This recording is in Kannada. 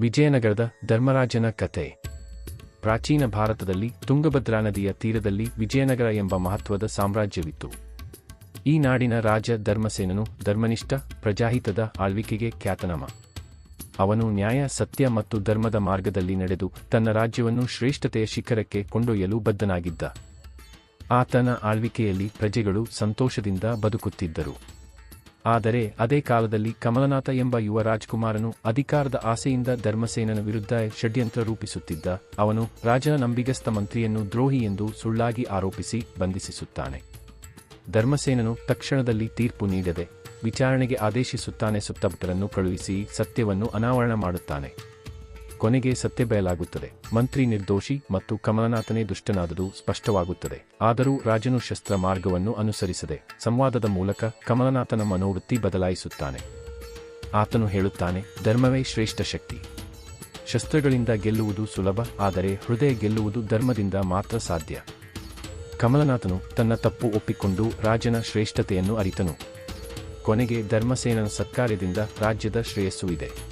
ವಿಜಯನಗರದ ಧರ್ಮರಾಜನ ಕಥೆ. ಪ್ರಾಚೀನ ಭಾರತದಲ್ಲಿ ತುಂಗಭದ್ರಾ ನದಿಯ ತೀರದಲ್ಲಿ ವಿಜಯನಗರ ಎಂಬ ಮಹತ್ವದ ಸಾಮ್ರಾಜ್ಯವಿತ್ತು. ಈ ನಾಡಿನ ರಾಜ ಧರ್ಮಸೇನನು ಧರ್ಮನಿಷ್ಠ, ಪ್ರಜಾಹಿತದ ಆಳ್ವಿಕೆಗೆ ಖ್ಯಾತನಾಮ. ಅವನು ನ್ಯಾಯ, ಸತ್ಯ ಮತ್ತು ಧರ್ಮದ ಮಾರ್ಗದಲ್ಲಿ ನಡೆದು ತನ್ನ ರಾಜ್ಯವನ್ನು ಶ್ರೇಷ್ಠತೆಯ ಶಿಖರಕ್ಕೆ ಕೊಂಡೊಯ್ಯಲು ಬದ್ಧನಾಗಿದ್ದ. ಆತನ ಆಳ್ವಿಕೆಯಲ್ಲಿ ಪ್ರಜೆಗಳು ಸಂತೋಷದಿಂದ ಬದುಕುತ್ತಿದ್ದರು. ಆದರೆ ಅದೇ ಕಾಲದಲ್ಲಿ ಕಮಲನಾಥ ಎಂಬ ಯುವ ರಾಜಕುಮಾರನು ಅಧಿಕಾರದ ಆಸೆಯಿಂದ ಧರ್ಮಸೇನನ ವಿರುದ್ಧ ಷಡ್ಯಂತ್ರ ರೂಪಿಸುತ್ತಿದ್ದ. ಅವನು ರಾಜನ ನಂಬಿಗಸ್ತ ಮಂತ್ರಿಯನ್ನು ದ್ರೋಹಿ ಎಂದು ಸುಳ್ಳಾಗಿ ಆರೋಪಿಸಿ ಬಂಧಿಸಿಸುತ್ತಾನೆ. ಧರ್ಮಸೇನನು ತಕ್ಷಣದಲ್ಲಿ ತೀರ್ಪು ನೀಡದೆ ವಿಚಾರಣೆಗೆ ಆದೇಶಿಸುತ್ತಾನೆ. ಸುತ್ತಮುತ್ತಲನ್ನು ಕಳುಹಿಸಿ ಸತ್ಯವನ್ನು ಅನಾವರಣ ಮಾಡುತ್ತಾನೆ. ಕೊನೆಗೆ ಸತ್ಯ ಬಯಲಾಗುತ್ತದೆ. ಮಂತ್ರಿ ನಿರ್ದೋಷಿ ಮತ್ತು ಕಮಲನಾಥನೇ ದುಷ್ಟನಾದುದು ಸ್ಪಷ್ಟವಾಗುತ್ತದೆ. ಆದರೂ ರಾಜನು ಶಸ್ತ್ರ ಮಾರ್ಗವನ್ನು ಅನುಸರಿಸದೆ ಸಂವಾದದ ಮೂಲಕ ಕಮಲನಾಥನ ಮನೋವೃತ್ತಿ ಬದಲಾಯಿಸುತ್ತಾನೆ. ಆತನು ಹೇಳುತ್ತಾನೆ, ಧರ್ಮವೇ ಶ್ರೇಷ್ಠ ಶಕ್ತಿ. ಶಸ್ತ್ರಗಳಿಂದ ಗೆಲ್ಲುವುದು ಸುಲಭ, ಆದರೆ ಹೃದಯ ಗೆಲ್ಲುವುದು ಧರ್ಮದಿಂದ ಮಾತ್ರ ಸಾಧ್ಯ. ಕಮಲನಾಥನು ತನ್ನ ತಪ್ಪು ಒಪ್ಪಿಕೊಂಡು ರಾಜನ ಶ್ರೇಷ್ಠತೆಯನ್ನು ಅರಿತನು. ಕೊನೆಗೆ ಧರ್ಮಸೇನನ ಸತ್ಕಾರ್ಯದಿಂದ ರಾಜ್ಯದ ಶ್ರೇಯಸ್ಸು ಇದೆ.